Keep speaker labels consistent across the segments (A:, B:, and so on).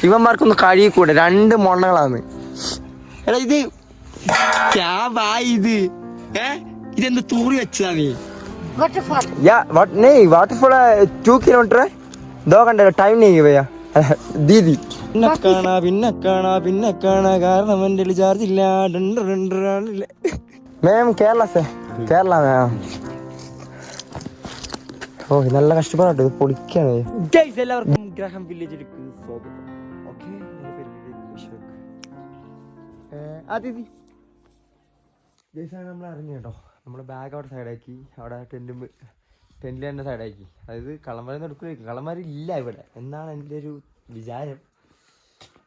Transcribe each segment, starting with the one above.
A: ഇവന്മാർക്കൊന്ന് കഴിയൂടെ, 2 മൊണ്ണകളാണ്. എടാ ഇത് ഇത് ഇതെന്ത് തൂറി വെച്ചതാ നീ? वाटरफॉल 2 किलोमीटर है, 2 घंटे का टाइम नहीं है भैया दीदी. പിന്നെ കാണാ കാരണം എൻ്റെ ചാർജ് ഇല്ല. മാം കേരള സേ കേരള മാം. ഓ നല്ല കഷ്ടപ്പാടാട്ടോ, ഇത് പൊളിക്കാണ്. എല്ലാവർക്കും ഗ്രഹം വില്ലേജിലേക്ക് സ്വാഗതം. ഓക്കെ, നമ്മൾ അറിഞ്ഞു കേട്ടോ. നമ്മള് ബാഗ് അവിടെ സൈഡാക്കി, അവിടെ ടെന്റിൽ തന്നെ സൈഡാക്കി. അതായത് കള്ളന്മാരെന്ന് എടുക്കുകയായിരിക്കും. കള്ളന്മാരില്ല ഇവിടെ എന്നാണ് എൻ്റെ ഒരു വിചാരം.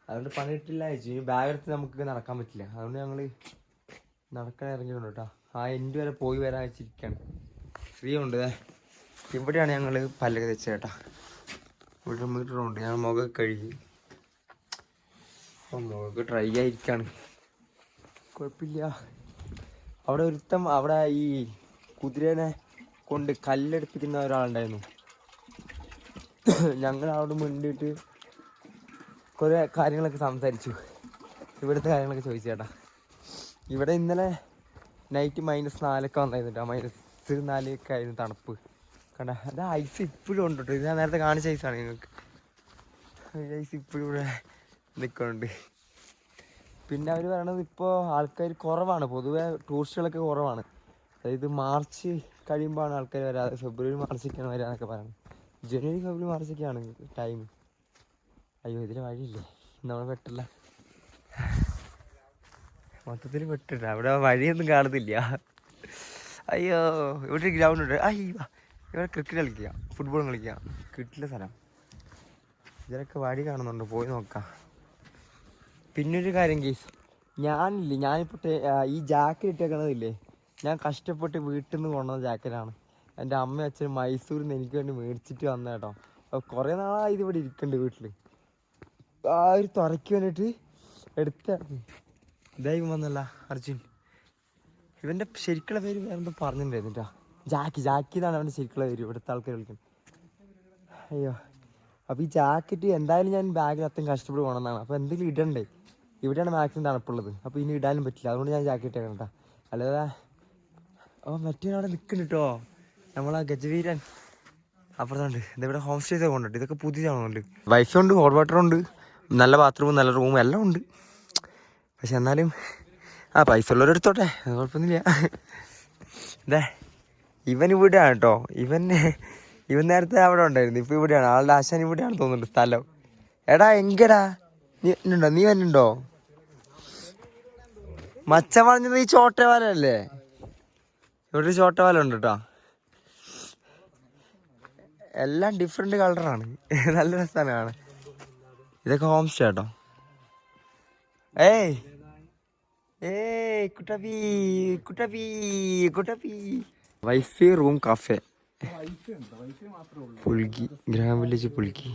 A: അതുകൊണ്ട് പണിയിട്ടില്ല ചേച്ചി. ബാഗ് എടുത്ത് നമുക്ക് നടക്കാൻ പറ്റില്ല. അതുകൊണ്ട് ഞങ്ങൾ നടക്കാൻ ഇറങ്ങിയിട്ടുണ്ട് കേട്ടോ. ആ എൻ്റെ വരെ പോയി വരാൻ വെച്ചിരിക്കുകയാണ്. ഫ്രീ ഉണ്ട്. ഇവിടെയാണ് ഞങ്ങൾ പല്ലൊക്കെ തെച്ചത് കേട്ടോ. ഇവിടെ മീറ്ററുണ്ട്. ഞാൻ മുഖം കഴുകി. അപ്പം മുഖമൊക്കെ ട്രൈ ആയിരിക്കാണ്. കുഴപ്പമില്ല. അവിടെ ഒരുത്തം അവിടെ ഈ കുതിരേനെ കൊണ്ട് കല്ലെടുപ്പിക്കുന്ന ഒരാളുണ്ടായിരുന്നു. ഞങ്ങൾ അവിടെ മുന്നിട്ട് കുറേ കാര്യങ്ങളൊക്കെ സംസാരിച്ചു. ഇവിടുത്തെ കാര്യങ്ങളൊക്കെ ചോദിച്ചു ചേട്ടാ. ഇവിടെ ഇന്നലെ നൈറ്റ് -4 വന്നായിരുന്നു. -4 ആയിരുന്നു തണുപ്പ്. കണ്ട അത് ഐസ് ഇപ്പോഴും ഉണ്ട് കേട്ടോ. ഇത് ഞാൻ നേരത്തെ കാണിച്ച ഐസാണ് നിങ്ങൾക്ക്. ഐസ് ഇപ്പോഴും ഇവിടെ നിൽക്കുന്നുണ്ട്. പിന്നെ അവർ പറയണത് ഇപ്പോൾ ആൾക്കാർ കുറവാണ്, പൊതുവെ ടൂറിസ്റ്റുകളൊക്കെ കുറവാണ്. അതായത് മാർച്ച് കഴിയുമ്പോഴാണ് ആൾക്കാർ വരാതെ, ഫെബ്രുവരി മാർച്ചൊക്കെയാണ് വരാന്നൊക്കെ പറയുന്നത്. ജനുവരി ഫെബ്രുവരി മാർച്ചൊക്കെയാണ് ടൈം. അയ്യോ ഇതിന് വഴിയില്ലേ, നമ്മൾ പെട്ടില്ല, മൊത്തത്തിൽ പെട്ടില്ല. അവിടെ വഴിയൊന്നും കാണുന്നില്ല. അയ്യോ ഇവിടെ ഗ്രൗണ്ട് ഉണ്ട്. അയ്യോ ഇവിടെ ക്രിക്കറ്റ് കളിക്കുക, ഫുട്ബോൾ കളിക്കുക, കിട്ടില്ല സ്ഥലം. ഇതിലൊക്കെ വഴി കാണുന്നുണ്ട്, പോയി നോക്കാം. പിന്നൊരു കാര്യം കേസ്, ഞാനിപ്പോൾ ഈ ജാക്കറ്റ് ഇട്ടേക്കണതില്ലേ, ഞാൻ കഷ്ടപ്പെട്ട് വീട്ടിൽ നിന്ന് കൊണ്ടുവന്ന ജാക്കറ്റാണ്. എൻ്റെ അമ്മയും അച്ഛനും മൈസൂരിൽ നിന്ന് എനിക്ക് വേണ്ടി മേടിച്ചിട്ട് വന്ന കേട്ടോ. അപ്പോൾ കുറേ നാളായി ഇതിവിടെ ഇരിക്കുന്നുണ്ട് വീട്ടിൽ. ആ ഒരു തുറയ്ക്ക് വേണ്ടിയിട്ട് എടുത്തായിരുന്നു. ഇതായി വന്നല്ല അർജുൻ. ഇവൻ്റെ ശരിക്കുള്ള പേര് വേറെന്തോ പറഞ്ഞിട്ടുണ്ടായിരുന്നു കേട്ടോ. ജാക്കി എന്നാണ് അവൻ്റെ ശരിക്കുള്ള പേര്, ഇവിടുത്തെ ആൾക്കാർ വിളിക്കുന്നത്. അയ്യോ, അപ്പോൾ ഈ ജാക്കറ്റ് എന്തായാലും ഞാൻ ബാഗിൽ അത്രയും കഷ്ടപ്പെട്ട് കൊണ്ടുവന്നതാണ്. അപ്പോൾ എന്തെങ്കിലും ഇടണ്ടേ, ഇവിടെയാണ് മാക്സിമം തണുപ്പുള്ളത്. അപ്പോൾ ഇനി ഇടാനും പറ്റില്ല, അതുകൊണ്ട് ഞാൻ ജാക്കറ്റ് ഇട്ടേക്കണം കേട്ടോ. അല്ലാതെ മറ്റേ അവിടെ നിൽക്കുന്നുണ്ട് കേട്ടോ, നമ്മളാ ഗജവീരൻ അപ്പുറത്തുണ്ട്. ഇതിവിടെ ഹോം സ്റ്റേസ് കൊണ്ടുണ്ട്. ഇതൊക്കെ പുതിയതാണുണ്ട്. വൈഫൈ ഉണ്ട്, ഹോട്ട് വാട്ടർ ഉണ്ട്, നല്ല ബാത്റൂമും നല്ല റൂമും എല്ലാം ഉണ്ട്. പക്ഷെ എന്നാലും പൈസ ഉള്ളവരെടുത്തോട്ടെ, അത് കുഴപ്പമൊന്നുമില്ല. ഇതേ ഇവൻ ഇവിടെയാണ് കേട്ടോ. ഇവൻ നേരത്തെ അവിടെ ഉണ്ടായിരുന്നു, ഇപ്പോൾ ഇവിടെയാണ്. ആളുടെ ആശാൻ ഇവിടെയാണ് തോന്നുന്നുണ്ട് സ്ഥലം. എടാ എങ്കടാ നീ വരുന്നുണ്ടോ? മച്ച പറഞ്ഞത് ഈ ചോട്ടവാല അല്ലേ? ഇവിടെ ഒരു ചോട്ടവാല ഉണ്ട് കേട്ടോ. എല്ലാം ഡിഫറെന്റ് കളറാണ്, നല്ല രസമാണ്. ഇതൊക്കെ ഹോം സ്റ്റേ കേട്ടോ. കുട്ടപ്പി വൈഫൈ റൂം കഫേ പുൽകി, ഗ്രാം വില്ലേജ് പുൽകി.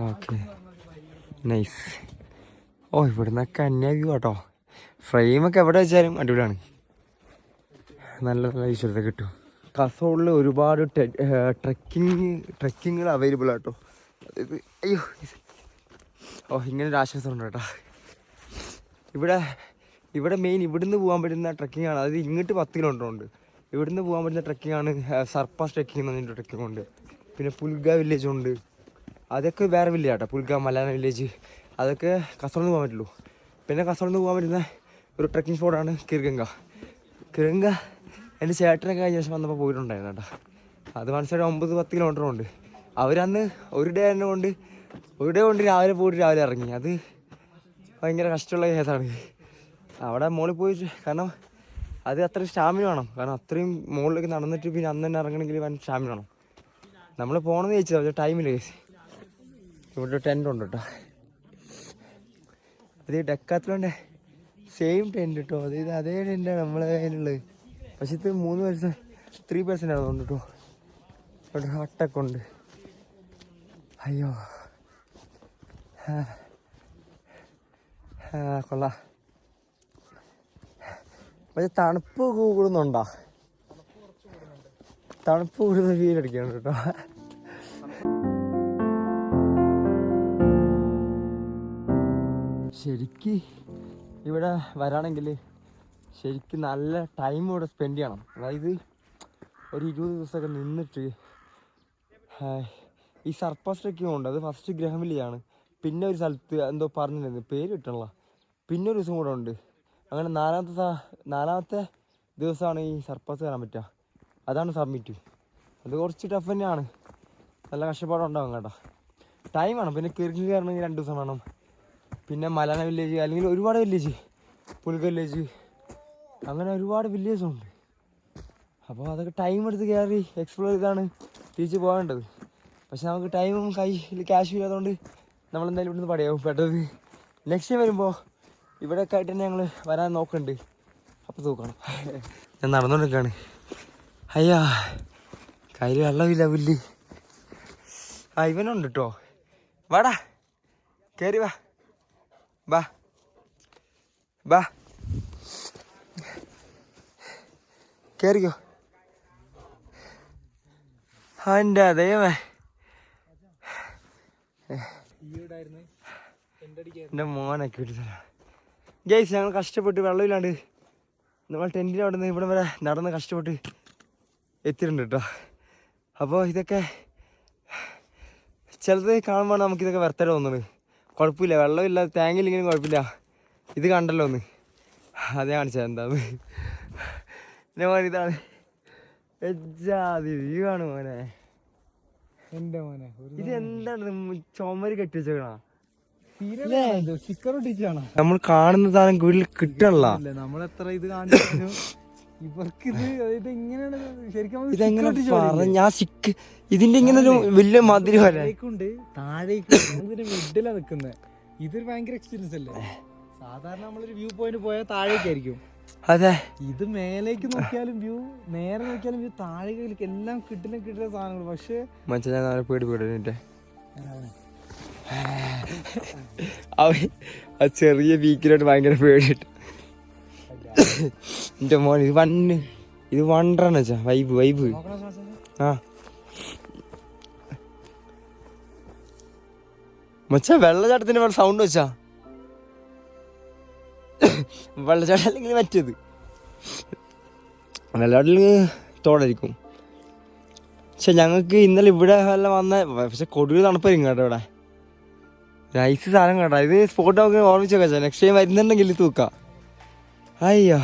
A: Okay nice. ഓ ഇവിടുന്നൊക്കെ അന്യ വ്യൂ കേട്ടോ. ഫ്രെയിമൊക്കെ എവിടെ വെച്ചാലും അടിപൊളിയാണ്. നല്ല നല്ല ഈശ്വരത്തെ കിട്ടും. കസോളിൽ ഒരുപാട് ട്രെക്കിങ്ങുകൾ അവൈലബിൾ ആട്ടോ. അതായത് അയ്യോ ഇങ്ങനൊരു ആശ്വാസം ഉണ്ട് കേട്ടോ. ഇവിടെ മെയിൻ ഇവിടുന്ന് പോകാൻ പറ്റുന്ന ട്രെക്കിംഗ് ആണ്. അതായത് ഇങ്ങോട്ട് 10 കിലോമീറ്റർ ഉണ്ട്. ഇവിടുന്ന് പോകാൻ പറ്റുന്ന ട്രെക്കിംഗ് ആണ് സർപ്പാസ് ട്രെക്കിംഗ് എന്ന് പറഞ്ഞിട്ട് ട്രെക്കിംഗ് ഉണ്ട്. പിന്നെ പുൽഗ വില്ലേജ് ഉണ്ട്. അതൊക്കെ വേറെ വില്ലേജ് കേട്ടോ. പുൽഗ മലാന വില്ലേജ് അതൊക്കെ കസോളിൽ നിന്ന് പോകാൻ പറ്റുള്ളൂ. പിന്നെ കസോളിൽ നിന്ന് പോകാൻ പറ്റുന്ന ഒരു ട്രെക്കിംഗ് സ്പോട്ടാണ് കിർഗംഗ. എൻ്റെ ചേട്ടനൊക്കെ കഴിഞ്ഞ ദിവസം വന്നപ്പോൾ പോയിട്ടുണ്ടായിരുന്നു കേട്ടോ. അത് മനസ്സിലായി 9-10 കിലോമീറ്റർ ഉണ്ട്. അവരന്ന് ഒരു ഡേ കൊണ്ട് രാവിലെ പോയിട്ട് രാവിലെ ഇറങ്ങി. അത് ഭയങ്കര കഷ്ടമുള്ള കേസാണ്. അവിടെ മുകളിൽ പോയി, കാരണം അത് അത്രയും സ്റ്റാമിന വേണം. കാരണം അത്രയും മുകളിലേക്ക് നടന്നിട്ട് പിന്നെ അന്ന് തന്നെ ഇറങ്ങണമെങ്കിൽ വൻ സ്റ്റാമിന വേണം. നമ്മൾ പോകണമെന്ന് ചോദിച്ചത് പക്ഷേ ടൈമില്ല കേസ്. ഇവിടെ ടെൻ്റ് ഉണ്ട് കേട്ടോ. അത് ഡെക്കാത്തലോൻ്റെ സെയിം ടെൻ്റ് കേട്ടോ. അതായത് അതേ ടെൻ്റാണ് നമ്മളെ കയ്യിലുള്ളത്. പക്ഷെ ഇത് 3% ആണെന്നുണ്ട് കേട്ടോ. ഇവിടെ ഹട്ടൊക്കെ ഉണ്ട്. അയ്യോ കൊള്ളാം. പക്ഷെ തണുപ്പ് കൂടുന്നുണ്ടോ? തണുപ്പ് കൂടുന്ന ഫീൽ അടിക്കണം കേട്ടോ. ശരിക്ക് ഇവിടെ വരാണെങ്കിൽ ശരിക്കും നല്ല ടൈം ഇവിടെ സ്പെൻഡ് ചെയ്യണം. അതായത് ഒരു 20 ദിവസമൊക്കെ നിന്നിട്ട് ഈ സർപ്പസ് ട്രെക്കിംഗ് ഉണ്ട്. അത് ഫസ്റ്റ് ഗ്രഹമില്ലിയാണ്. പിന്നെ ഒരു സ്ഥലത്ത് എന്തോ പറഞ്ഞിരുന്നു, പേര് കിട്ടണല്ലോ. പിന്നെ ഒരു ദിവസം കൂടെ ഉണ്ട്. അങ്ങനെ നാലാമത്തെ ദിവസമാണ് ഈ സർപ്പസ് കയറാൻ പറ്റുക. അതാണ് സബ്മിറ്റ്. അത് കുറച്ച് ടഫ് തന്നെയാണ്, നല്ല കഷ്ടപ്പാടുണ്ടാകും കേട്ടോ, ടൈം വേണം. പിന്നെ കിർക്കി കയറണമെങ്കിൽ 2 ദിവസം വേണം. പിന്നെ മലാന വില്ലേജ്, അല്ലെങ്കിൽ ഒരുപാട് വില്ലേജ്, പുൽക വില്ലേജ്, അങ്ങനെ ഒരുപാട് വില്ലേജുണ്ട്. അപ്പോൾ അതൊക്കെ ടൈം എടുത്ത് കയറി എക്സ്പ്ലോർ ചെയ്താണ് തിരിച്ച് പോകേണ്ടത്. പക്ഷെ നമുക്ക് ടൈമും കയ്യിൽ ക്യാഷും ഇല്ലാത്തതുകൊണ്ട് നമ്മളെന്തായാലും ഇവിടുന്ന് പടയാവും പെട്ടത്. നെക്സ്റ്റ് ടൈം വരുമ്പോൾ ഇവിടെയൊക്കെ ആയിട്ട് തന്നെ ഞങ്ങൾ വരാൻ നോക്കുന്നുണ്ട്. അപ്പോൾ തൂക്കണം. ഞാൻ നടന്നുകൊണ്ടിരിക്കുകയാണ്. അയ്യാ, കയ്യിൽ വെള്ളമില്ല, പുല്ല്. ഇവനുണ്ട് കേട്ടോ. വാടാ, കയറി വാ, ബാ ബാ, കയറിക്കോ. എൻ്റെ ദൈവമേ, എൻ്റെ മോനൊക്കെ ഇട്ട് ഗൈസ്, ഞങ്ങൾ കഷ്ടപ്പെട്ട് വെള്ളമില്ലാണ്ട് നമ്മൾ ടെൻറ്റിൻ്റെ അവിടെ നിന്ന് ഇവിടെ വരെ നടന്ന് കഷ്ടപ്പെട്ട് എത്തിയിട്ടുണ്ട് കേട്ടോ. അപ്പോൾ ഇതൊക്കെ ചിലത് കാണുമ്പോൾ നമുക്കിതൊക്കെ വെറുതെ തോന്നുന്നത്. കുഴപ്പമില്ല, വെള്ളമില്ല, ടാങ്കില്ലെങ്കിലും കുഴപ്പമില്ല. ഇത് കണ്ടല്ലോ ഒന്ന്, അതേ കാണിച്ചാൽ എന്താന്ന്. എൻ്റെ മോൻ ഇതാണ്, വ്യൂ ആണ് മോനെ. എൻ്റെ മോനെ ഇത് എന്താണ് ചുമര് കെട്ടി വെച്ചേക്കണ? നമ്മൾ കാണുന്ന സാധനം വീട്ടിൽ കിട്ടണല്ല. നമ്മളെത്ര ഇത് കാണിച്ചു ഇവർക്ക് ഇത് ഇങ്ങനെയാണ് ശരിക്കും. ഇതെങ്ങനെ പറഞ്ഞാ സിക്ക് ഇതിന്റെ ഇങ്ങനെ ഒരു വലിയ മതിരി വരേക്കുണ്ട്, താഴേക്ക് മിഡിലാ നിക്കുന്നത്. ഇതൊരു ഭയങ്കര എക്സ്പീരിയൻസ് അല്ലേ? സാധാരണ നമ്മളൊരു വ്യൂ പോയിന്റ് പോയാൽ താഴേക്കായിരിക്കും. അതെ, ഇത് മേലേക്ക് നോക്കിയാലും വ്യൂ, നേരെ നോക്കിയാലും വ്യൂ, താഴേക്ക് എല്ലാം കിട്ടുന്ന സാധനങ്ങൾ. പക്ഷെ പേടി ആ ചെറിയ വീക്കിലോട്ട് ഭയങ്കര പേടിയിട്ട്. എന്റെ മോൻ ഇത് വണ്ടറാന്ന് വെച്ചാ വൈബ്. ആ മച്ചാ, വെള്ളച്ചാട്ടത്തിന്റെ പോലെ സൗണ്ട് വെച്ചാ. വെള്ളച്ചാട്ടം അല്ലെങ്കിൽ മറ്റേത് വെള്ളച്ചാട്ടിൽ തോടായിരിക്കും. പക്ഷെ ഞങ്ങൾക്ക് ഇന്നലെ ഇവിടെ എല്ലാം വന്ന, പക്ഷെ കൊടുവ തണുപ്പായിരിക്കും കേട്ടോ ഇവിടെ. നൈസ് സാധനം കേട്ടോ. ഇത് സ്പോട്ട് നമുക്ക് ഓർമ്മിച്ച് വെച്ചാ നെക്സ്റ്റ് ടൈം വരുന്നുണ്ടെങ്കിൽ തൂക്കാം. അയ്യോ,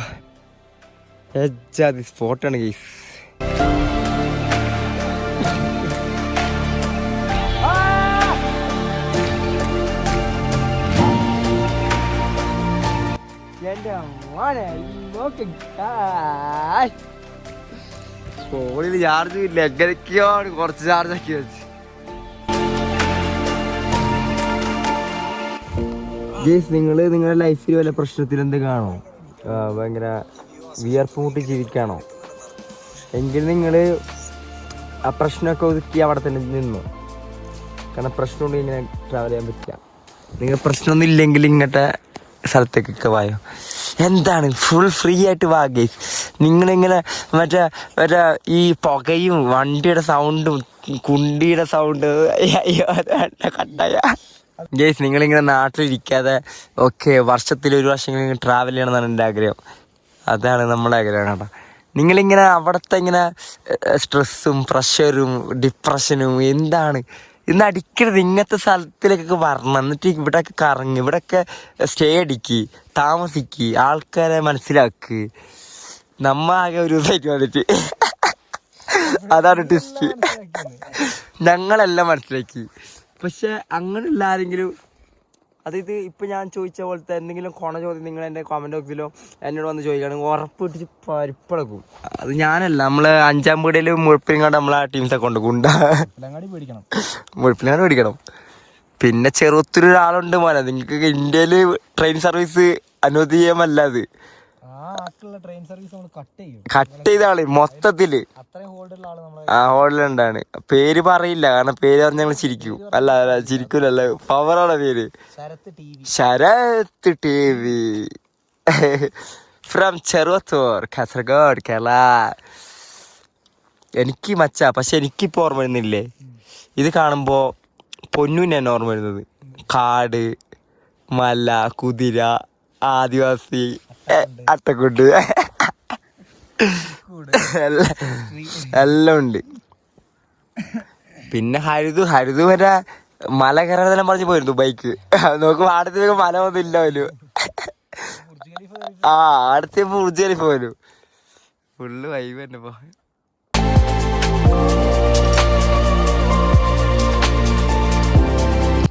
A: എജാതി സ്പോട്ടാണ് ഗൈസ്. ഫോണിൽ ചാർജും ഇല്ല, എങ്ങനെയൊക്കെയാണ് കുറച്ച് ചാർജ് ആക്കി വെച്ച്. ഗൈസ്, നിങ്ങളുടെ ലൈഫിൽ വല്ല പ്രശ്നത്തിൽ എന്തൊക്കെയാണോ ഭയങ്കര വിയർപ്പ് മുട്ടി ജീവിക്കാണോ എങ്കിൽ നിങ്ങൾ ആ പ്രശ്നമൊക്കെ ഒതുക്കി അവിടെ തന്നെ നിന്നു. കാരണം പ്രശ്നം കൊണ്ട് ഇങ്ങനെ ട്രാവൽ ചെയ്യാൻ പറ്റില്ല. നിങ്ങൾ പ്രശ്നമൊന്നും ഇല്ലെങ്കിൽ ഇങ്ങനത്തെ സ്ഥലത്തേക്കൊക്കെ വായോ. എന്താണ് ഫുൾ ഫ്രീ ആയിട്ട് വാ ഗൈസ്. നിങ്ങളിങ്ങനെ മറ്റേ ഈ പുകയും വണ്ടിയുടെ സൗണ്ടും കുണ്ടിയുടെ സൗണ്ട് കണ്ടായ ഗൈസ്, നിങ്ങളിങ്ങനെ നാട്ടിലിരിക്കാതെ ഓക്കെ വർഷത്തിൽ 1 വർഷം ട്രാവൽ ചെയ്യണമെന്നാണ് എൻ്റെ ആഗ്രഹം. അതാണ് നമ്മുടെ ആഗ്രഹം കേട്ടോ. നിങ്ങളിങ്ങനെ അവിടുത്തെ ഇങ്ങനെ സ്ട്രെസ്സും പ്രഷറും ഡിപ്രഷനും എന്താണ് ഇന്ന് അടിക്കരുത്. ഇങ്ങനത്തെ സ്ഥലത്തിലേക്കൊക്കെ വരണം. എന്നിട്ട് ഇവിടെയൊക്കെ കറങ്ങി, ഇവിടെയൊക്കെ സ്റ്റേ അടിക്ക്, താമസിക്ക്, ആൾക്കാരെ മനസ്സിലാക്ക്. നമ്മ ആകെ ഒരു ദിവസമായിട്ട് വന്നിട്ട് അതാണ് ടെസ്റ്റ്. ഞങ്ങളെല്ലാം മനസ്സിലാക്കി. പക്ഷെ അങ്ങനെയുള്ള ആരെങ്കിലും, അതായത് ഇപ്പം ഞാൻ ചോദിച്ച പോലത്തെ എന്തെങ്കിലും ചോദ്യം നിങ്ങൾ എൻ്റെ കമൻറ്റ് ബോക്സിലോ എന്നോട് വന്ന് ചോദിക്കുകയാണെങ്കിൽ ഉറപ്പിട്ട് പരിപ്പളക്കും. അത് ഞാനല്ല, നമ്മൾ 5-ാം പീടികയിൽ മുഴപ്പിലങ്ങാണ്ട് നമ്മളെ ടീംസൊക്കെ ഉണ്ട്. മുഴപ്പിലങ്ങാട് പേടിക്കണം. പിന്നെ ചെറുത്തൊരു ഒരാളുണ്ട് മോനെ, നിങ്ങൾക്ക് ഇന്ത്യയിൽ ട്രെയിൻ സർവീസ് അനുവദീയമല്ല. അത് കട്ട് ചെയ്ത ആള് മൊത്തത്തില് ഹോൾഡിലുണ്ടാണ്. പേര് പറയില്ല, കാരണം പേര് പറഞ്ഞ ഞങ്ങൾ ചിരിക്കും. അല്ല ചിരിക്കൂലല്ല, പവറാണ് പേര്. Sharath TV from Cheruvathur, Kasaragod, Kerala. എനിക്ക് മച്ചാ, പക്ഷെ എനിക്കിപ്പോൾ ഓർമ്മ വരുന്നില്ലേ, ഇത് കാണുമ്പോൾ പൊന്നൂന് തന്നെ ഓർമ്മ വരുന്നത്. കാട്, മല, കുതിര, ആദിവാസി, അട്ടക്കുട്ട് എല്ലാം ഉണ്ട്. പിന്നെ ഹരിതു വരെ മല കയറാതെല്ലാം പറഞ്ഞു പോയിരുന്നു ബൈക്ക്. നോക്കുമ്പോ ആടത്തേക്ക് മല ഒന്നും ഇല്ല പോലും. അടുത്ത് ബുർജ് ഖലീഫ പോലും. ഫുള്ള് വൈബ് തന്നെ ഇപ്പൊ.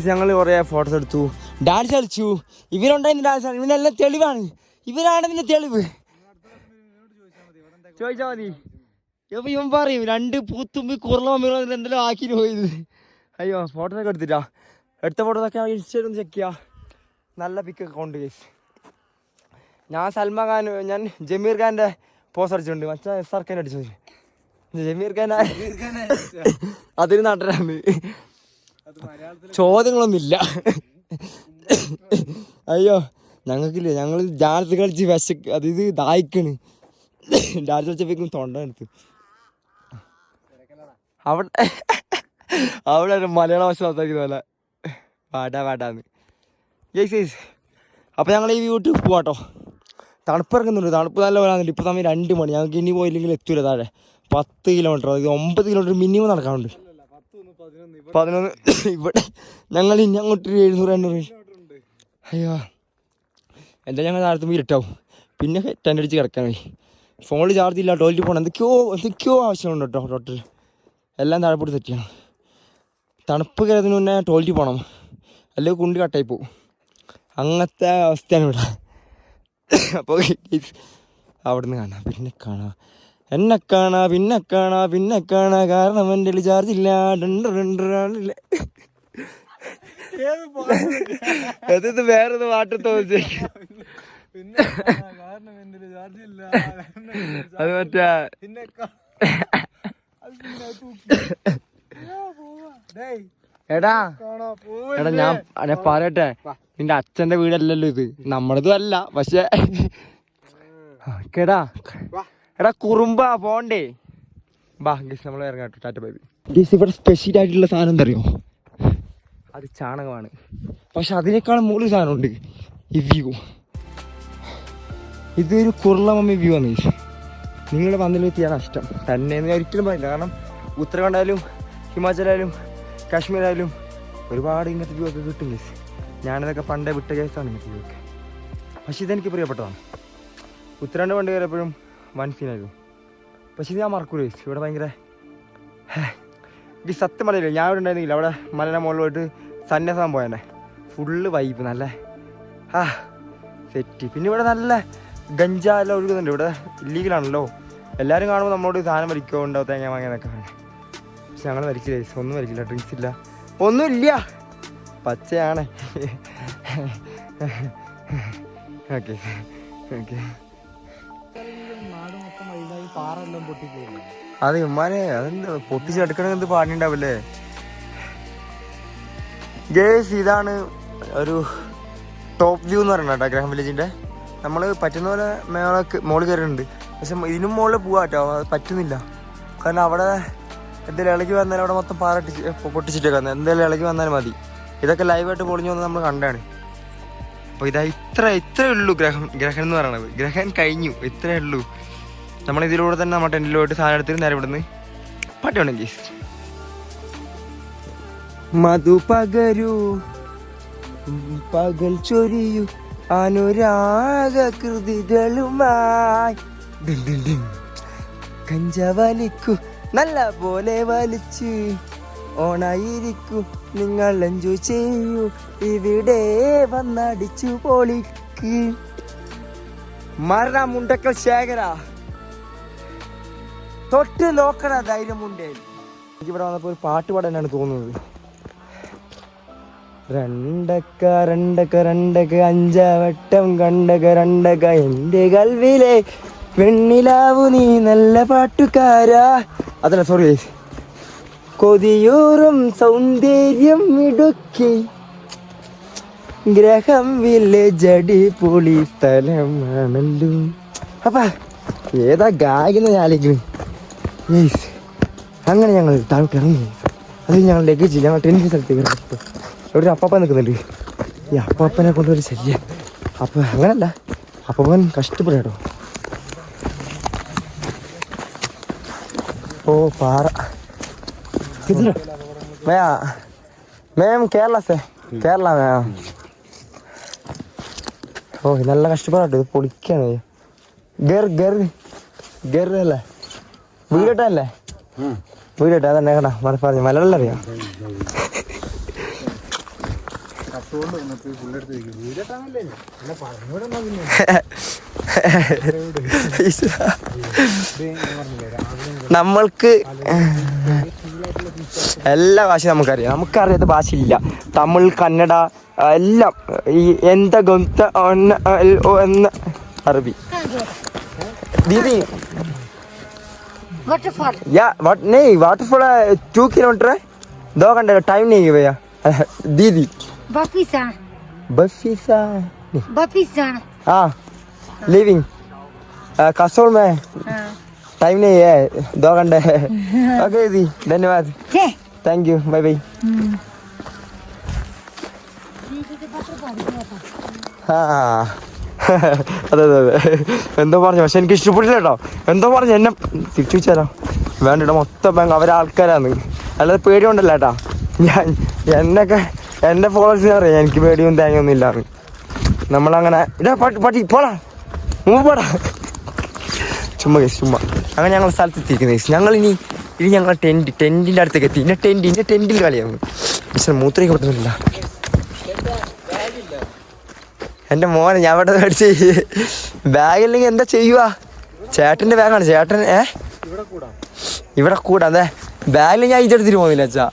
A: ഞങ്ങൾ കുറെ ഫോട്ടോസ് എടുത്തു, ഡാൻസ് കളിച്ചു. ഇവരുണ്ടായിരുന്നു ഡാൻസ്. ഇവനെല്ലാം തെളിവാണ്. ഇവരാണ് ഇതിന്റെ തെളിവ്. ചോദിച്ചാ മതി. ഇവൻ പറയും 2 പൂത്തുമ്പി കുറുള എന്തെല്ലാം ആക്കിട്ട് പോയത്. അയ്യോ ഫോട്ടോസൊക്കെ എടുത്തിട്ടാ. എടുത്ത ഫോട്ടോസൊക്കെ ഇൻസ്റ്റയിൽ ഒന്ന് ചെക്ക് ചെയ്യാം. നല്ല പിക്കൊക്കെ കൊണ്ട് കേസ്. ഞാൻ സൽമാൻ ഖാൻ, ഞാൻ ജമീർ ഖാൻ്റെ പോസ് അടിച്ചിട്ടുണ്ട്. മറ്റേ SR ഖാൻ അടിച്ചു. ജമീർ ഖാൻ അതിന് നടനാണ്. ചോദ്യങ്ങളൊന്നുമില്ല. അയ്യോ ഞങ്ങൾക്കില്ലേ, ഞങ്ങൾ ഡാൻസ് കളിച്ച് ഇത് ദാഹിക്കണ്. ഡാൻസ് കളിച്ചപ്പോഴേക്കും തൊണ്ട എടുത്ത്. അവിടെ മലയാള ഭാഷ സംസാരിക്കുന്ന പോലെ പാട്ടാന്ന്. അപ്പോൾ ഞങ്ങൾ ഈ വീട്ടിൽ പോവാട്ടോ. തണുപ്പ് ഇറങ്ങുന്നുണ്ട്. തണുപ്പ് നല്ല പോലാന്നില്ല. ഇപ്പോൾ സമയം 2 മണി. ഞങ്ങൾക്ക് ഇനി പോയില്ലെങ്കിൽ എത്തൂല. താഴെ 10 കിലോമീറ്റർ, ഇത് 9 കിലോമീറ്റർ മിനിമം നടക്കാറുണ്ട്. 11. ഇവിടെ ഞങ്ങൾ ഇനി അങ്ങോട്ട് 700-800. അയ്യോ എന്താ ഞങ്ങൾ താഴത്തുമ്പോൾ ഇരുട്ടാവും. പിന്നെ ടെൻ്റ് അടിച്ച് കിടക്കാൻ പോയി. ഫോണിൽ ചാർജ് ഇല്ല. ടോയ്ലറ്റിൽ പോകണം. എന്തൊക്കെയോ ആവശ്യമുണ്ട് കേട്ടോ. ടോട്ടൽ എല്ലാം താഴെപ്പോട്ട് സെറ്റ് ചെയ്യണം. തണുപ്പ് കയറുന്നതിന് മുന്നേ ടോയ്ലറ്റിൽ പോകണം, അല്ലെങ്കിൽ കുണ്ടി കട്ടായി പോവും. അങ്ങനത്തെ അവസ്ഥയാണ് ഇവിടെ. അപ്പോൾ അവിടെ നിന്ന് കാണാം, പിന്നെ കാണാം, എന്നെ കാണാ, പിന്നെ കാണാ, കാരണം എൻ്റെ ചാർജ് ഇല്ല. അത് വേറൊന്ന് പാട്ട് തോന്നി. അത് മറ്റേ എടാ ഞാൻ പറയട്ടെ, നിന്റെ അച്ഛന്റെ വീടല്ലല്ലോ ഇത്, നമ്മളതും അല്ല. പക്ഷെ എടാ കുറുമ്പാ പോണ്ടേ. ബാ ഗീസ് നമ്മൾ ഇറങ്ങാട്ടോ. ടാറ്റ ബൈ. ഗീസ് ഇവിടെ സ്പെഷ്യൽ ആയിട്ടുള്ള സാധനം എന്താ അറിയോ? അത് ചാണകമാണ്. പക്ഷെ അതിനേക്കാളും മുകളിൽ സാധനമുണ്ട്, ഈ വ്യൂ. ഇതൊരു കുർളമമ്മി വ്യൂ ആണ് ഗീസ്. നിങ്ങൾ വന്നിലെത്തിയാണ് ഇഷ്ടം തന്നെ എന്ന് ഒരിക്കലും പറയില്ല. കാരണം ഉത്തരാഖണ്ഡായാലും ഹിമാചലായാലും കാശ്മീരായാലും ഒരുപാട് ഇങ്ങനത്തെ വ്യൂ ഒക്കെ കിട്ടും ഗീസ്. ഞാനിതൊക്കെ പണ്ടേ വിട്ട കേസാണ് ഇങ്ങനത്തെ വ്യൂ ഒക്കെ. പക്ഷെ ഇതെനിക്ക് പ്രിയപ്പെട്ടതാണ്. ഉത്തരാഖണ്ഡ് പണ്ട് കയറിയപ്പോഴും വൻ സീനായിരുന്നു. പക്ഷെ ഇത് ഞാൻ മറക്കൂല ഗീസ്. ഇവിടെ ഭയങ്കര ഈ സത്യം പറയില്ല, ഞാൻ ഇവിടെ ഉണ്ടായിരുന്നില്ല. അവിടെ മലയുടെ മുകളിൽ പോയിട്ട് സന്യാസം പോയെന്നെ. ഫുള്ള് വൈബ്, നല്ല സെറ്റ്. പിന്നെ ഇവിടെ നല്ല ഗഞ്ചാ എല്ലാം ഒഴുകുന്നുണ്ട്. ഇവിടെ ഇല്ലീഗലാണല്ലോ. എല്ലാവരും കാണുമ്പോൾ നമ്മളോട് സാധനം വലിക്കോ ഉണ്ടോ തേങ്ങ വാങ്ങിയതൊക്കെ. പക്ഷെ ഞങ്ങൾ വലിക്കില്ല, ഒന്നും വലിക്കില്ല. ഡ്രിങ്ക്സ് ഇല്ല, ഒന്നുമില്ല, പച്ചയാണ്. Okay okay. അത് ഉമ്മാനെ അതെന്താ പൊട്ടിച്ചെടുക്കണമെങ്കിൽ എന്ത് പാടിണ്ടാവില്ലേ ഗേസ്. ഇതാണ് ഒരു ടോപ്പ് വ്യൂ എന്ന് പറയുന്നത് കേട്ടോ ഗ്രഹം വില്ലേജിൻ്റെ. നമ്മൾ പറ്റുന്ന പോലെ മോളിൽ കയറിയിട്ടുണ്ട്. പക്ഷെ ഇതിനും മുകളിൽ പോവാ കേട്ടോ, അത് പറ്റുന്നില്ല. കാരണം അവിടെ എന്തെങ്കിലും ഇളകി വന്നാലും അവിടെ മൊത്തം പൊട്ടിച്ചിട്ടേക്കാന്ന്. എന്തെങ്കിലും ഇളകി വന്നാലും മതി. ഇതൊക്കെ ലൈവായിട്ട് പൊളിഞ്ഞു വന്ന് നമ്മൾ കണ്ടാണ്. അപ്പോൾ ഇതാ ഇത്രേ ഉള്ളൂ ഗ്രഹം എന്ന് പറയണത്. ഗ്രഹം കഴിഞ്ഞു, ഇത്രേ ഉള്ളൂ. നമ്മളിതിലൂടെ തന്നെ നമ്മുടെ ടെൻറ്റിലോട്ട് സാധനം എടുത്തിട്ട് നേരെ ഇവിടുന്ന് പറ്റുവാണ് ഗീസ്. മധു പകരൂ പകൽ ചൊരിയൂ അനുരാഗ കൃതികളുമായി കഞ്ചവലിക്കൂ നല്ല പോലെ വലിച്ച് ഓണായിരിക്കൂ നിങ്ങൾ എൻജോയ് ചെയ്യൂ ഇവിടെ വന്നടിച്ചു പൊളിക്ക്. മരണ മുണ്ടക്കൽ ശേഖര തൊട്ട് നോക്കണ ധൈര്യമുണ്ടേ. എനിക്കിവിടെ വന്നപ്പോൾ ഒരു പാട്ട് പാടാനാണ് തോന്നുന്നത്. രണ്ടക്ക അഞ്ചവട്ടം കണ്ടക എൻ്റെ കൽവിലെ വെണ്ണിലാവു നീ നല്ല പാട്ടുകാരാ. അതല്ല, സോറി. കൊതിയൂറും സൗന്ദര്യം ഇടുക്കി ഗ്രഹം വില്ലേജ് അടിപൊളി സ്ഥലമാണല്ലോ. അപ്പാ ഏതാ ഗായകനെ ആലോചിക്കുന്നു. അങ്ങനെ ഞങ്ങൾ താഴോട്ട് ഇറങ്ങി. അത് ഞങ്ങൾ ലഗേജ് ഞങ്ങൾ ടെൻറ്റ് സ്ഥലത്തേക്ക് ഇവിടെ അപ്പാപ്പ നിൽക്കുന്നുണ്ട്. ഈ അപ്പനെ കൊണ്ടൊരു ശല്യം. അപ്പം അങ്ങനല്ല, അപ്പൻ കഷ്ടപ്പെടും കേട്ടോ. ഓ പാറ. മേം കേരള സേ കേരള മേം. ഓ നല്ല കഷ്ടപ്പാടാട്ടോ, ഇത് പൊളിക്കാണ്. ഗർല്ലേ വീടട്ടല്ലേ? വീടട്ടെ അതന്നെ കേട്ടാ. പറഞ്ഞു മലയാളം അറിയാം. നമ്മൾക്ക് എല്ലാ ഭാഷയും നമുക്കറിയാം. നമുക്കറിയാത്ത ഭാഷയില്ല. തമിഴ്, കന്നഡ എല്ലാം. ഈ എന്താ ഗൊന്ത എന്ന അറബി. ദീദി नहीं वाटरफॉल 2 किलोमीटर 2 घंटे का टाइम नहीं है भैया. दीदी बफीसा हाँ लिविंग कसोल में टाइम नहीं है 2 घंटे. ओके दीदी धन्यवाद. Thank you bye bye. हाँ അതെ അതെ അതെ എന്തോ പറഞ്ഞു, പക്ഷെ എനിക്ക് ഇഷ്ടപ്പെട്ടില്ല കേട്ടോ. എന്തോ പറഞ്ഞു എന്നെ തിരിച്ചു വെച്ചാലോ വേണ്ടിട്ടോ. മൊത്തം ബാങ്ക് അവരെ ആൾക്കാരാണ്, അല്ലാതെ പേടിയുണ്ടല്ലോ കേട്ടാ. എന്നൊക്കെ എൻ്റെ ഫോളോവേഴ്സിനെ അറിയാം എനിക്ക് പേടിയും തേങ്ങയൊന്നും ഇല്ലാന്ന്. നമ്മളങ്ങനെ ഇതാ പട്ടി പോടാ പോടാ ചുമ്മാ ചുമ്മാ. അങ്ങനെ ഞങ്ങൾ സ്ഥലത്ത് എത്തിയിരിക്കുന്നത്. ഞങ്ങൾ ഇനി ഞങ്ങൾ ടെൻറ്റിൻ്റെ അടുത്തേക്ക് എത്തി. ഇന്നെ ടെൻറ്റിൽ കളിയാണ്. പക്ഷെ മൂത്രയ്ക്ക് പറ്റുന്നില്ല എൻ്റെ മോനെ. ഞാൻ ഇവിടെ മേടിച്ച് ബാഗില്ലെങ്കിൽ എന്താ ചെയ്യുക? ചേട്ടൻ്റെ ബാഗാണ്. ചേട്ടൻ ഇവിടെ കൂടാ അതെ. ബാഗിൽ ഞാൻ ഇതെടുത്തിട്ട് പോകുന്നില്ല അച്ഛാ.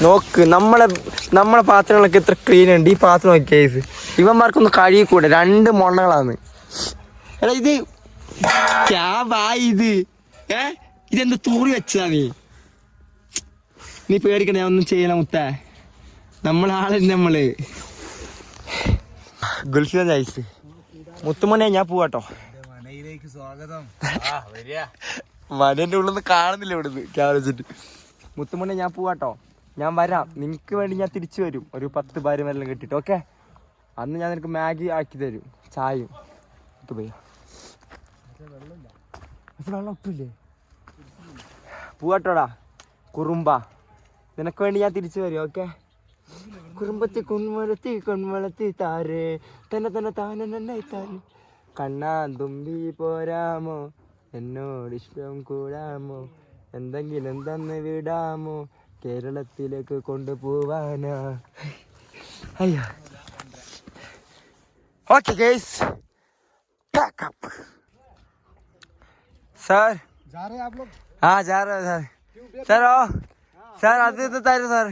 A: നോക്ക് നമ്മളെ പാത്രങ്ങളൊക്കെ എത്ര ക്ലീൻ ഉണ്ട്. ഈ പാത്രം നോക്കിയ കേസ് ഇവന്മാർക്കൊന്ന് കഴുകിക്കൂടെ. 2 മൊണ്ണകളാണ്. എടാ ഇത് ഇത് ഇതെന്ത് തൂറി വെച്ചതാ നീ പേടിക്കണ. ഞാൻ ഒന്നും ചെയ്യണ മുത്തേ. നമ്മള് ഗൾഫിലെ ജയിച്ച് മുത്തുമണി ഞാൻ പോവാട്ടോ. മനേൻ്റെ ഉള്ളിൽ നിന്ന് കാണുന്നില്ല ഇവിടുന്ന് ക്യാമറ വെച്ചിട്ട്. മുത്തുമണി ഞാൻ പോവാട്ടോ. ഞാൻ വരാം, നിനക്ക് വേണ്ടി ഞാൻ തിരിച്ചു വരും. ഒരു 10 ഭാര്യ എല്ലാം കിട്ടിയിട്ട്. ഓക്കെ, അന്ന് ഞാൻ നിനക്ക് മാഗി ആക്കി തരും, ചായയും. വെള്ളം ഒട്ടില്ലേ? പോവാട്ടോടാ കുറുമ്പ, നിനക്ക് വേണ്ടി ഞാൻ തിരിച്ചു വരും. ഓക്കെ, കുറുമ്പത്തി കൊൺവളത്തി താരേ തന്നെ താനെ താര്. കണ്ണാ തുമ്പി പോരാമോ, എന്നോടിഷ്ടം കൂടാമോ, എന്തെങ്കിലും തന്ന് വിടാമോ, കേരളത്തിലേക്ക് കൊണ്ടുപോവാനാ. അയ്യോ ഓക്കെ ഗൈസ്, सर जा रहे हैं आप लोग? हाँ जा रहे हैं सर. सर അത് തരും സാർ.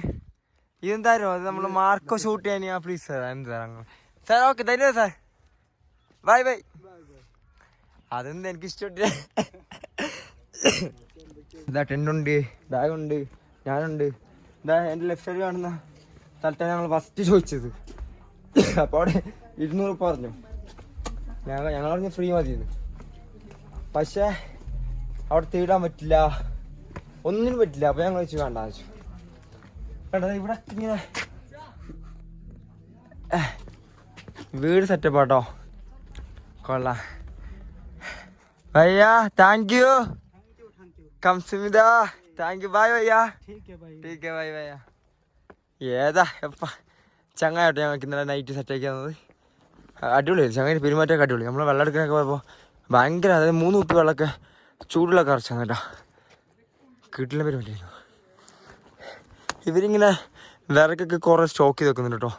A: ഇതും തരുമോ? അത് നമ്മൾ മാർക്കോ ഷൂട്ട് ചെയ്യാൻ പ്ലീസ് സാർ. എന്ത് സാർ അങ്ങനെ സാർ? ഓക്കെ തരുമോ സാർ? Bye bye. അതൊന്നും എനിക്ക് ഇഷ്ടപ്പെട്ടില്ല. ഇതാ ടെൻറ്റുണ്ട്, ബാഗുണ്ട്, ഞാനുണ്ട്. ഇതാ എൻ്റെ ലെഫ്റ്റ് സൈഡ് കാണുന്ന സ്ഥലത്താണ് ഞങ്ങൾ ഫസ്റ്റ് ചോദിച്ചത്. അപ്പോൾ അവിടെ 200 പറഞ്ഞു. ഞങ്ങൾ പറഞ്ഞ് ഫ്രീ മതിയെന്ന്. പക്ഷേ അവിടെ തേടാൻ പറ്റില്ല, ഒന്നിനും പറ്റില്ല. അപ്പോൾ ഞങ്ങൾ വെച്ച് വേണ്ട വെച്ചു. കേട്ടോ ഇവിടെ ഇങ്ങനെ വീട് സെറ്റപ്പ് ആട്ടോ, കൊള്ളാം. भैया थैंक यू കംസുമിത താങ്ക് യു. ബായ് ഭയ്യ. ടീക്ക് ഹെ ബൈ ഭയ്യ. ഏതാ എപ്പ ചങ്ങായിട്ടോ ഞങ്ങൾക്ക് ഇന്നലെ നൈറ്റ് സെറ്റാക്കി തന്നത്. അടിപൊളിയായിരുന്നു ചങ്ങായി, പെരുമാറ്റമൊക്കെ അടിപൊളി. നമ്മൾ വെള്ളം എടുക്കാനൊക്കെ പോയപ്പോൾ ഭയങ്കര, അതായത് 3 കുപ്പി വെള്ളമൊക്കെ ചൂടുള്ള കറച്ചാണ് കേട്ടോ. കിട്ടില്ല പെരുമാറ്റായിരുന്നു. ഇവരിങ്ങനെ വിറകൊക്കെ കുറേ സ്റ്റോക്ക് ചെയ്ത് വെക്കുന്നുണ്ട് കേട്ടോ.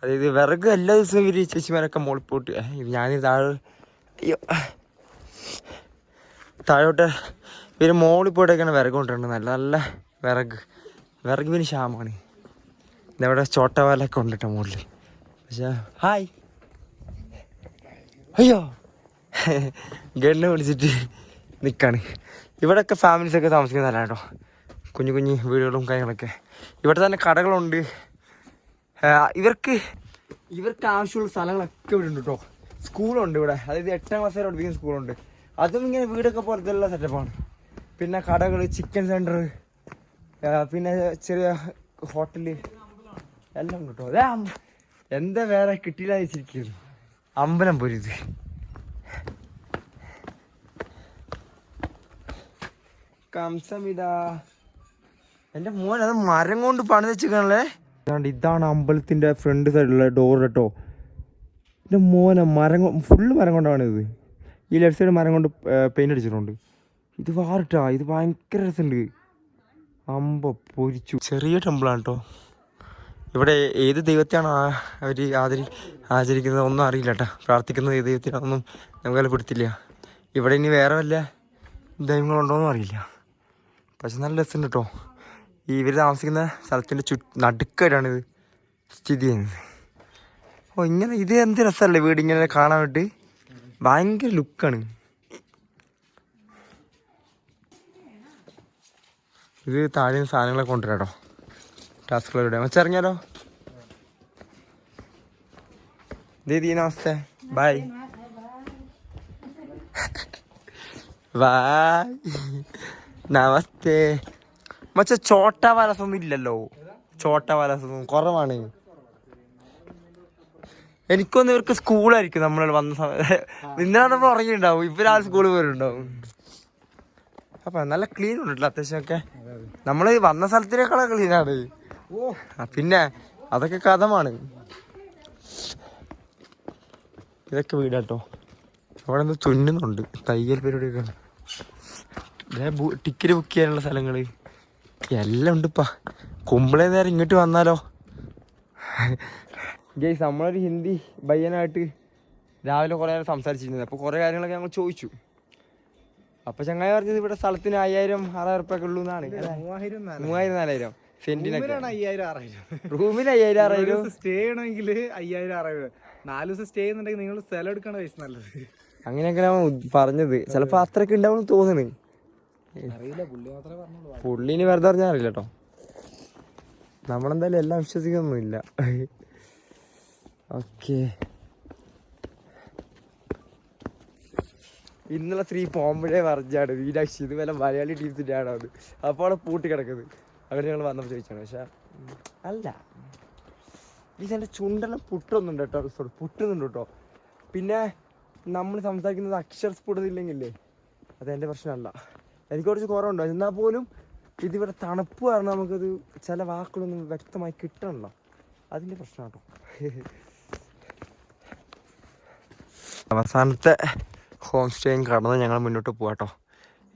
A: അതായത് വിറക് എല്ലാ ദിവസവും ഇവർ ചേച്ചിമാരൊക്കെ മുകളിൽ പോയിട്ട്, ഞാനിത് അയ്യോ താഴോട്ട് ഇവർ മുകളിൽ പോയിട്ടൊക്കെയാണ് വിറക് കൊണ്ടുവരുന്നത്. നല്ല നല്ല വിറക് പിന്നെ ക്ഷാമമാണ്. ഇതവിടെ ചോട്ടവാലൊക്കെ ഉണ്ട് കേട്ടോ മുകളിൽ. പക്ഷേ ഹായ് അയ്യോ ഗണ്ണ് വിളിച്ചിട്ട് നിൽക്കാണ്. ഇവിടെയൊക്കെ ഫാമിലീസൊക്കെ താമസിക്കുന്ന സ്ഥലമാണ് കേട്ടോ. കുഞ്ഞു കുഞ്ഞു വീടുകളും കാര്യങ്ങളൊക്കെ. ഇവിടെ തന്നെ കടകളുണ്ട്. ഇവർക്ക് ആവശ്യമുള്ള സ്ഥലങ്ങളൊക്കെ ഇവിടെ ഉണ്ട് കേട്ടോ. സ്കൂളുണ്ട് ഇവിടെ, അതായത് 8ാം ക്ലാസ് വരെ പഠിപ്പിക്കുന്ന സ്കൂളുണ്ട്. അതും ഇങ്ങനെ വീടൊക്കെ പുറത്തുള്ള സെറ്റപ്പാണ്. പിന്നെ കടകൾ, ചിക്കൻ സെൻറ്റർ, പിന്നെ ചെറിയ ഹോട്ടല് എല്ലാം ഉണ്ട് കേട്ടോ. അതെ എന്താ വേറെ കിട്ടിയില്ല വെച്ചിരിക്കുന്നു. അമ്പലം പോരുത്. കംസമിതാ എൻ്റെ മോൻ അത് മരം കൊണ്ട് പണിത് വെച്ചിരിക്കണല്ലേ. ഇതാണ് അമ്പലത്തിൻ്റെ ഫ്രണ്ട് സൈഡിലുള്ള ഡോർ കേട്ടോ. എൻ്റെ മോനെ മരം ഫുള്ള് മരം കൊണ്ടാണ് ഇത്. ഈ ലെഫ്റ്റ് സൈഡ് മരം കൊണ്ട് പെയിൻ്റ് അടിച്ചിട്ടുണ്ട്. ഇത് വാറിട്ടാ, ഇത് ഭയങ്കര രസമുണ്ട്. അമ്പ പൊരിച്ചു. ചെറിയ ടെമ്പിളാണ് കേട്ടോ. ഇവിടെ ഏത് ദൈവത്തെയാണ് അവർ ആചരിക്കുന്നത് ഒന്നും അറിയില്ല കേട്ടോ. പ്രാർത്ഥിക്കുന്നത് ഏത് ദൈവത്തിനാണെന്നും നമുക്ക് പിടുത്തില്ല. ഇവിടെ ഇനി വേറെ വല്ല ദൈവങ്ങളുണ്ടോയെന്നും അറിയില്ല. പക്ഷെ നല്ല രസമുണ്ട് കേട്ടോ. ഇവർ താമസിക്കുന്ന സ്ഥലത്തിൻ്റെ നടുക്കായിട്ടാണിത് സ്ഥിതി ചെയ്യുന്നത്. ഓ ഇങ്ങനെ ഇത് എന്ത് രസമല്ലേ വീട് ഇങ്ങനെ കാണാൻ വേണ്ടി. ഭയങ്കര ലുക്കാണ്. ഇത് താഴെ സാധനങ്ങളൊക്കെ കൊണ്ടുവരാം കേട്ടോ. ടാസ്കുകളുടെ മച്ചിറങ്ങിയാലോ. ദീദി നമസ്തേ. ബൈ ബൈ നമസ്തേ. മച്ച ചോട്ട വാലസൊന്നും ഇല്ലല്ലോ. ചോട്ട വാലസൊന്നും കുറവാണ്. എനിക്കൊന്നും ഇവർക്ക് സ്കൂളായിരിക്കും നമ്മൾ വന്ന സമയത്ത്. ഇന്നലെ നമ്മൾ ഉറങ്ങിയിട്ടുണ്ടാവും. ഇവരാ സ്കൂളിൽ പോയിട്ടുണ്ടാവും. അപ്പം നല്ല ക്ലീൻ ഉണ്ടല്ലോ അത്യാവശ്യമൊക്കെ. നമ്മൾ വന്ന സ്ഥലത്തിനേക്കാളെ ക്ലീനാണ്. പിന്നെ അതൊക്കെ കഥമാണ്. ഇതൊക്കെ വീടാട്ടോ. അവിടെ നിന്ന് തുന്നുന്നുണ്ട്. തയ്യൽ പരിപാടിയൊക്കെ. ടിക്കറ്റ് ബുക്ക് ചെയ്യാനുള്ള സ്ഥലങ്ങൾ എല്ലാം ഉണ്ടിപ്പാ. കുമ്പളേ നേരം ഇങ്ങോട്ട് വന്നാലോ. ഗൈസ് നമ്മളൊരു ഹിന്ദി പയ്യനായിട്ട് രാവിലെ കുറേ നേരം സംസാരിച്ചിരുന്നത്. അപ്പോൾ കുറേ കാര്യങ്ങളൊക്കെ ഞങ്ങൾ ചോദിച്ചു. അപ്പോൾ ചങ്ങായി പറഞ്ഞത് ഇവിടെ സ്ഥലത്തിന് 5000-6000 ഉറുപ്പ്യൊക്കെ ഉള്ളൂ എന്നാണ്. 3000-4000 സെന്റിനൊക്കെ. റൂമിന് 5000-6000.
B: സ്റ്റേ ചെയ്യണമെങ്കിൽ 5000-6000. 4 ദിവസം സ്റ്റേ ചെയ്യുന്നുണ്ടെങ്കിൽ നിങ്ങൾ സ്ഥലം എടുക്കണ പൈസ നല്ലത്.
A: അങ്ങനെയൊക്കെ പറഞ്ഞത്. ചിലപ്പോൾ അത്രയൊക്കെ ഉണ്ടാവും തോന്നുന്നു.
B: അറിയില്ല, പുള്ളി മാത്രമേ പറഞ്ഞുള്ളൂ.
A: പുള്ളിന് വെറുതെ പറഞ്ഞാൽ അറിയില്ല കേട്ടോ. നമ്മളെന്തായാലും എല്ലാം വിശ്വസിക്കൊന്നുമില്ല. ഓക്കെ. ഇന്നലെ ശ്രീ പോകുമ്പോഴേ പറഞ്ഞാണ് മീനാക്ഷി ഇത് വല്ല മലയാളി ടീംസിൻ്റെ ആണോ അത്. അപ്പോൾ അവിടെ പൂട്ടി കിടക്കുന്നത്. അവർ ഞങ്ങൾ വന്നപ്പോൾ ചോദിച്ചാണ്. പക്ഷെ അല്ല, ഇതിൻ്റെ ചുണ്ടെല്ലാം പുട്ടൊന്നുണ്ട് കേട്ടോ. റിസോർട്ട് പുട്ടുന്നുണ്ട് കേട്ടോ. പിന്നെ നമ്മൾ സംസാരിക്കുന്നത് അക്ഷരസ്ഫുടതയില്ലെങ്കിലേ അതെൻ്റെ പ്രശ്നമല്ല. എനിക്ക് കുറച്ച് കുറവുണ്ടോ. എന്നാൽ പോലും ഇതിവിടെ തണുപ്പ് കാരണം നമുക്കത് ചില വാക്കുകളൊന്നും വ്യക്തമായി കിട്ടണല്ലോ. അതിൻ്റെ പ്രശ്നം കേട്ടോ. അവസാനത്തെ ഹോം സ്റ്റേയും കടന്ന് ഞങ്ങൾ മുന്നോട്ട് പോകാട്ടോ.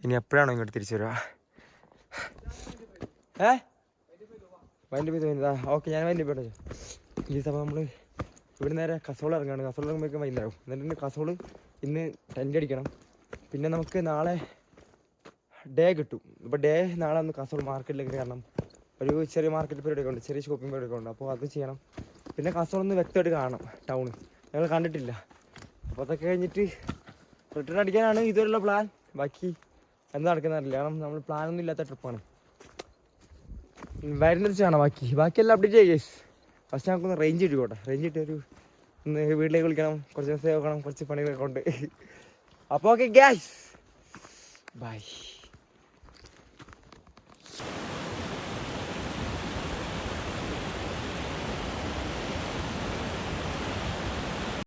A: ഇനി എപ്പോഴാണോ ഇങ്ങോട്ട് തിരിച്ചു വരിക? വൈൻഡ് പോയി. ഓക്കെ, ഞാൻ വൈൻഡ് പോയിട്ടോ. ഈ സമയം നമ്മൾ ഇവിടെ നേരെ കസോൾ ഇറങ്ങുകയാണ്. കസോൾ ഇറങ്ങുമ്പോഴേക്കും വൈകുന്നേരം. എന്നിട്ട് കസോൾ ഇന്ന് ടെൻ്റ് അടിക്കണം. പിന്നെ നമുക്ക് നാളെ ഡേ കിട്ടും. ഇപ്പോൾ ഡേ നാളെ ഒന്ന് കസോൾ മാർക്കറ്റിലേക്ക്. കാരണം ഒരു ചെറിയ മാർക്കറ്റ് പരിപാടിയൊക്കെ ഉണ്ട്, ചെറിയ ഷോപ്പിംഗ് പരിപാടിയൊക്കെ ഉണ്ട്. അപ്പോൾ അത് ചെയ്യണം. പിന്നെ കസോൾ ഒന്ന് വ്യക്തമായിട്ട് കാണണം. ടൗൺ ഞങ്ങൾ കണ്ടിട്ടില്ല. അപ്പോൾ അതൊക്കെ കഴിഞ്ഞിട്ട് റിട്ടേൺ അടിക്കാനാണ് ഇതുവരെയുള്ള പ്ലാൻ. ബാക്കി എന്താ നടക്കുന്നറിയില്ല. കാരണം നമ്മൾ പ്ലാനൊന്നും ഇല്ലാത്ത ട്രിപ്പാണ്. വരുന്നത് കാണാം. ബാക്കിയെല്ലാം അപ്ഡേറ്റ് ചെയ്യുക. ഫസ്റ്റ് ഞങ്ങൾക്കൊന്ന് റേഞ്ച് ഇട്ടുകൊട്ടെ. റേഞ്ച് ഇട്ട് ഒന്ന് വീട്ടിലേക്ക് വിളിക്കണം. കുറച്ച് ദിവസം നോക്കണം. കുറച്ച് പണികളൊക്കെ ഉണ്ട്. അപ്പോൾ ഓക്കെ ഗൈസ്, ബൈ.